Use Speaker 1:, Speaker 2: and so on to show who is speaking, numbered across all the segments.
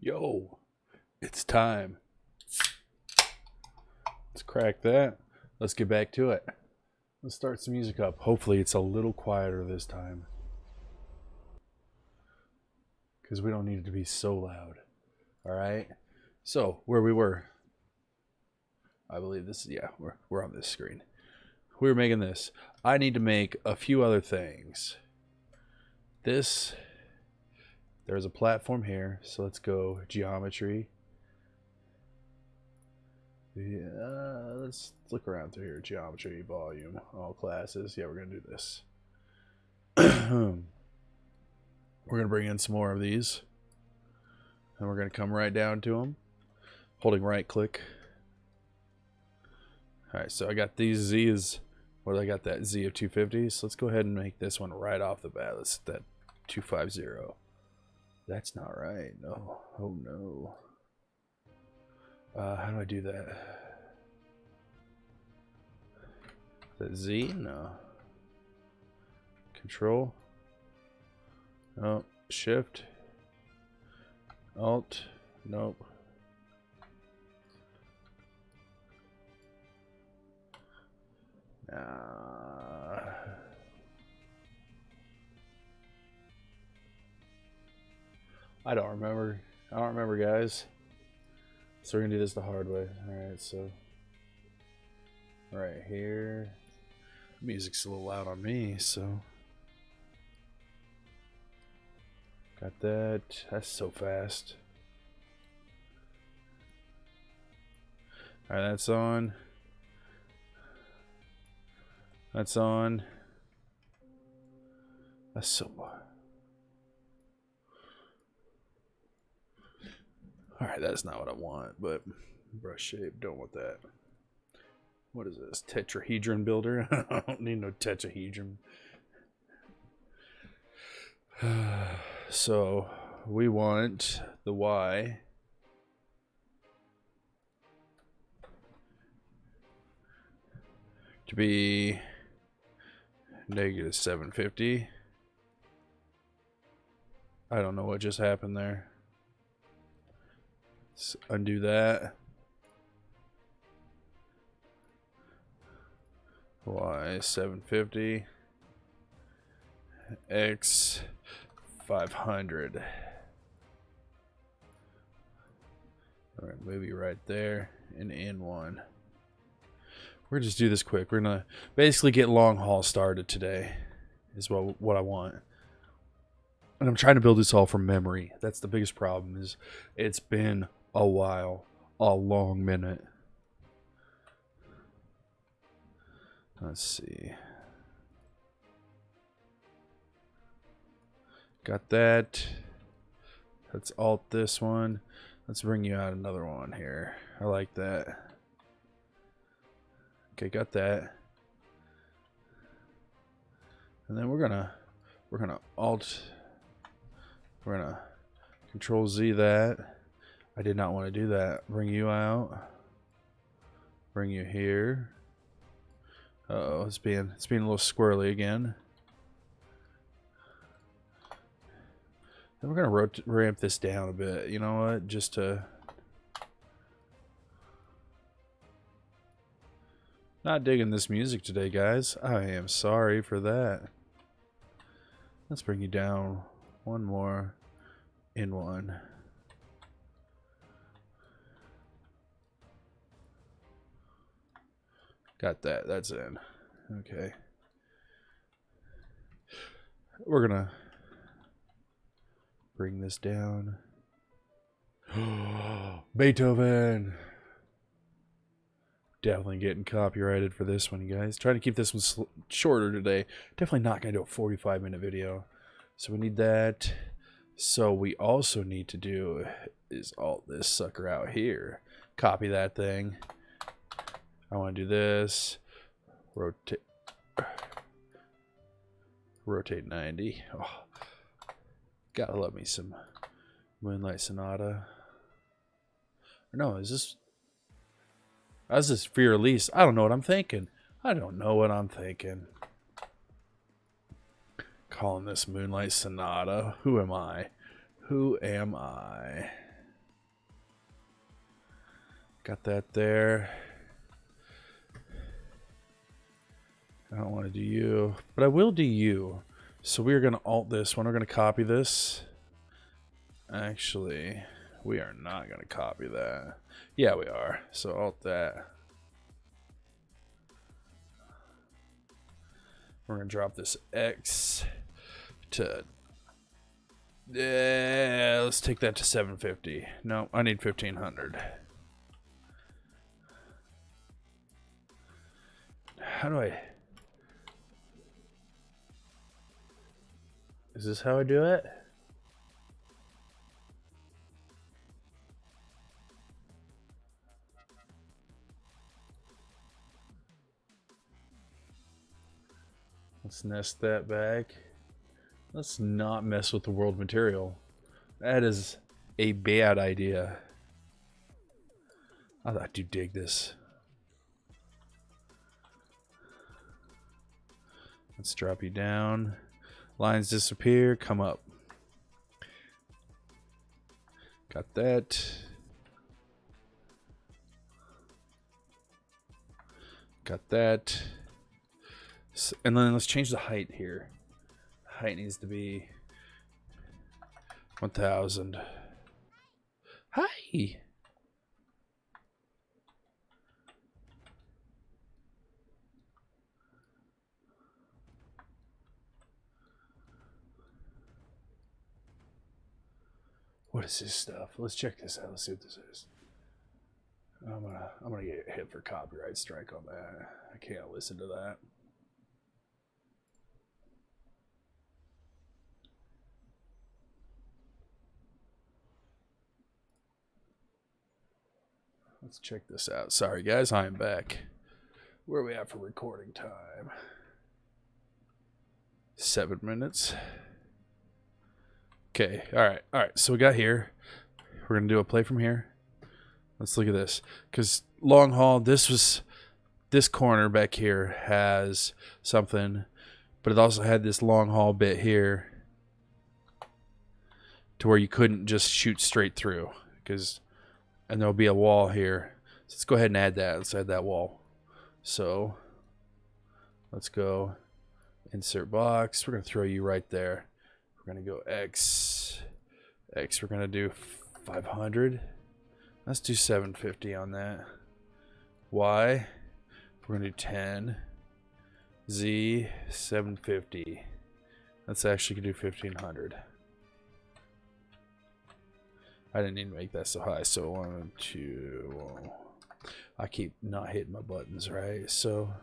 Speaker 1: Yo, it's time. Let's crack that. Let's get back to it. Let's start some music up. Hopefully, it's a little quieter this time. Because we don't need it to be so loud. Alright? So, where we were. I believe this is, yeah, we're on this screen. We were making this. I need to make a few other things. There's a platform here, so let's go geometry. Yeah, let's look around through here. Geometry, volume, all classes. Yeah, we're going to do this. We're going to bring in some more of these. And we're going to come right down to them. Holding right click. Alright, so I got these Z's. What I got that Z of 250. So let's go ahead and make this one right off the bat. Let's set that 250. That's not right. No. Oh no. How do I do that? Is that Z? No. Control. Oh, Shift. Alt. Nope. I don't remember. Guys. So we're gonna do this the hard way. Alright, so right here. Music's a little loud on me, so got that. That's so fast. Alright, that's on. That's on. That's so much. Alright, that's not what I want, but brush shape, don't want that. What is this? Tetrahedron builder? I don't need no tetrahedron. So we want the Y to be negative 750. I don't know what just happened there. Let's undo that. Y 750. X 500. Alright, move you right there and in one. We're gonna just do this quick. We're gonna basically get long haul started today, is what I want. And I'm trying to build this all from memory. That's the biggest problem. Is it's been a while, a long minute. Let's see. Got that. Let's alt this one. Let's bring you out another one here. I like that. Okay, got that. And then we're gonna alt. We're gonna Control Z that. I did not want to do that. Bring you out. Bring you here. Uh-oh, it's being a little squirrely again. Then we're gonna ramp this down a bit. You know what? Just to not digging this music today, guys. I am sorry for that. Let's bring you down one more in one. Got that. That's in. Okay. We're gonna bring this down. Beethoven. Definitely getting copyrighted for this one, you guys. Trying to keep this one shorter today. Definitely not going to do a 45-minute video. So we need that. So we also need to do is alt this sucker out here. Copy that thing. I want to do this. Rotate 90. Oh, gotta love me some Moonlight Sonata. Or no, is this... How's this Fear Release? I don't know what I'm thinking. Calling this Moonlight Sonata. Who am I? Got that there. I don't want to do you, but I will do you. So we are going to alt this one. We're going to copy this. Actually, we are not going to copy that. Yeah, we are. So alt that. We're going to drop this X to... Yeah, let's take that to 750. No, I need 1500. How do I... Is this how I do it? Let's nest that back. Let's not mess with the world material. That is a bad idea. I do dig this. Let's drop you down. Lines disappear, come up. Got that. Got that. And then let's change the height here. Height needs to be 1000. Hi. What is this stuff? Let's check this out. Let's see what this is. I'm gonna get hit for copyright strike on that. I can't listen to that. Let's check this out. Sorry guys, I am back. Where are we at for recording time? 7 minutes. Okay, all right. So we got here. We're gonna do a play from here. Let's look at this. Because long haul, this corner back here has something, but it also had this long haul bit here to where you couldn't just shoot straight through. And there'll be a wall here. So let's go ahead and add that. Let's add that wall. So let's go insert box. We're gonna throw you right there. We're gonna go X. We're gonna do 500. Let's do 750 on that. Y. We're gonna do 10. Z 750. Let's actually do 1500. I didn't need to make that so high. So 1, 2. I keep not hitting my buttons right. So.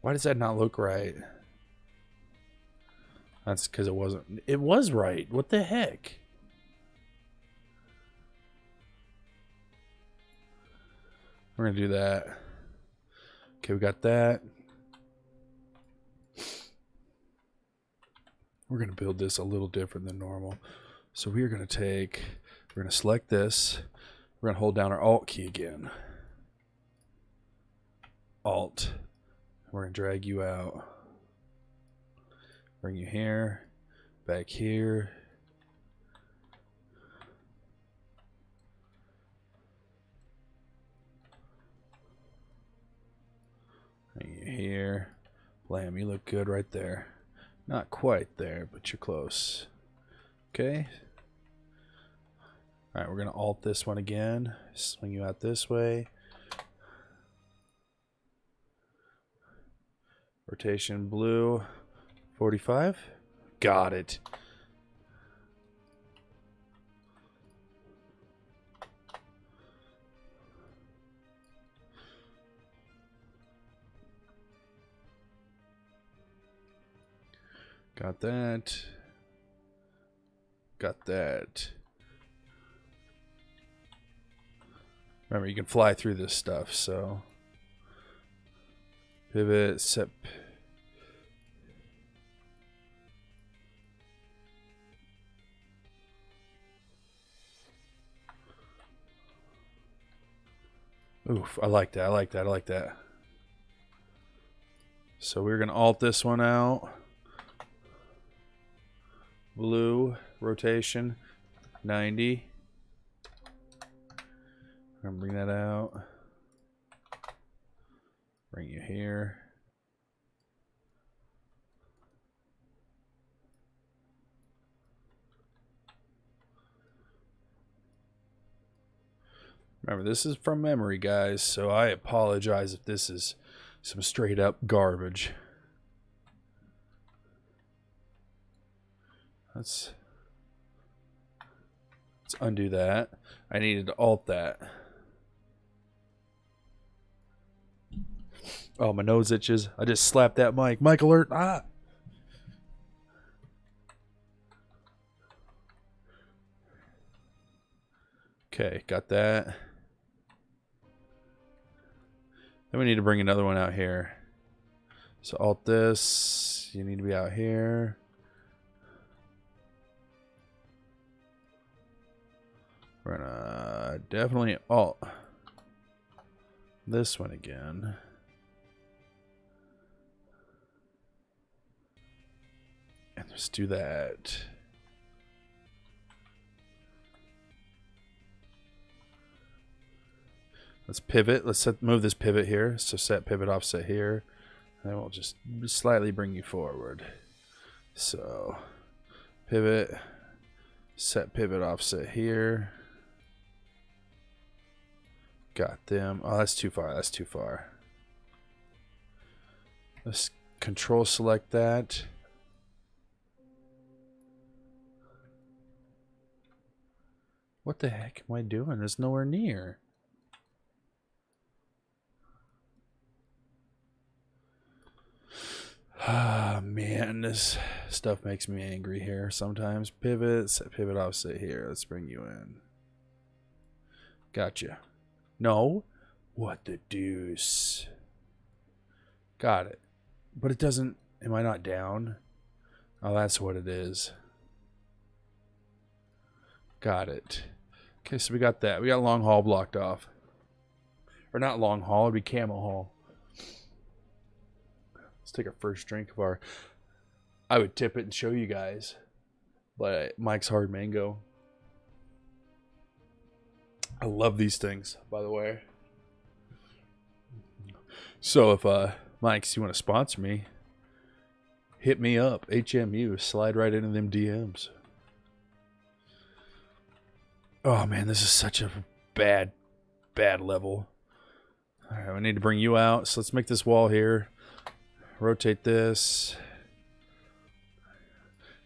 Speaker 1: Why does that not look right? That's because it wasn't. It was right. What the heck? We're going to do that. Okay, we got that. We're going to build this a little different than normal. So we're going to select this. We're going to hold down our Alt key again. Alt. We're going to drag you out. Bring you here. Back here. Bring you here. Blam, you look good right there. Not quite there, but you're close. Okay. All right, we're going to alt this one again. Swing you out this way. Rotation blue, 45. Got it. Got that. Got that. Remember, you can fly through this stuff, so pivot, set. Oof, I like that. I like that. I like that. So we're going to alt this one out. Blue, rotation, 90. I'm going to bring that out. Bring you here. Remember, this is from memory, guys, so I apologize if this is some straight up garbage. Let's undo that. I needed to alt that. Oh, my nose itches. I just slapped that mic. Mic alert. Ah. Okay, got that. Then we need to bring another one out here. So alt this. You need to be out here. We're gonna definitely alt this one again. And let's do that. Let's pivot. Let's move this pivot here. So set pivot offset here. And then we'll just slightly bring you forward. So pivot, set pivot offset here. Got them. Oh, that's too far. That's too far. Let's control select that. What the heck am I doing? It's nowhere near. Ah, man, this stuff makes me angry here sometimes. Pivot, set pivot offset here. Let's bring you in. Gotcha. No? What the deuce? Got it. But it doesn't... Am I not down? Oh, that's what it is. Got it. Okay, so we got that. We got long haul blocked off. Or not long haul, it'd be camo haul. Let's take our first drink of our... I would tip it and show you guys. But Mike's Hard Mango. I love these things, by the way. So if Mike's, you want to sponsor me, hit me up. HMU. Slide right into them DMs. Oh man, this is such a bad level. Alright, we need to bring you out. So let's make this wall here. Rotate this.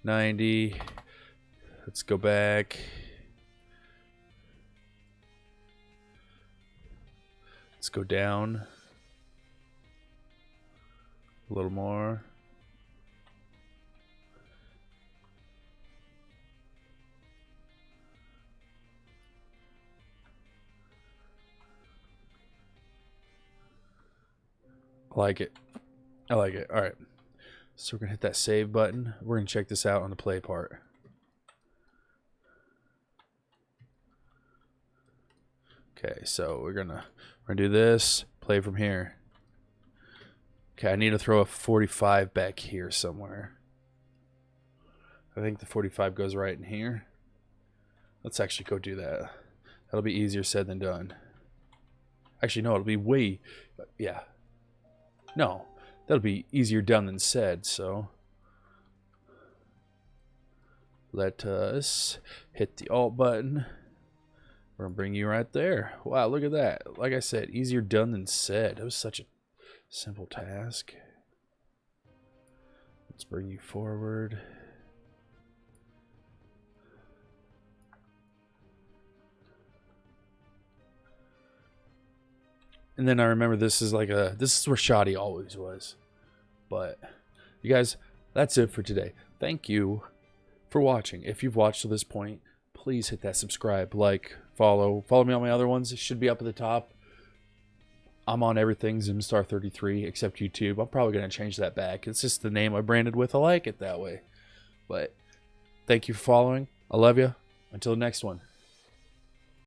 Speaker 1: 90. Let's go back. Let's go down a little more. I like it. I like it. All right. So we're going to hit that save button. We're going to check this out on the play part. Okay, so we're gonna do this, play from here. Okay, I need to throw a 45 back here somewhere. I think the 45 goes right in here. Let's actually go do that. That'll be easier said than done. Actually, no, it'll be way... Yeah. No, that'll be easier done than said, so... Let us hit the Alt button. We're going to bring you right there. Wow, look at that. Like I said, easier done than said. It was such a simple task. Let's bring you forward. And then I remember this is where Shoddy always was. But you guys, that's it for today. Thank you for watching. If you've watched to this point, please hit that subscribe, like, follow me on my other ones. It should be up at the top. I'm on everything Zimstar33 except YouTube. I'm probably going to change that back. It's just the name I branded with. I like it that way. But thank you for following. I love you. Until the next one.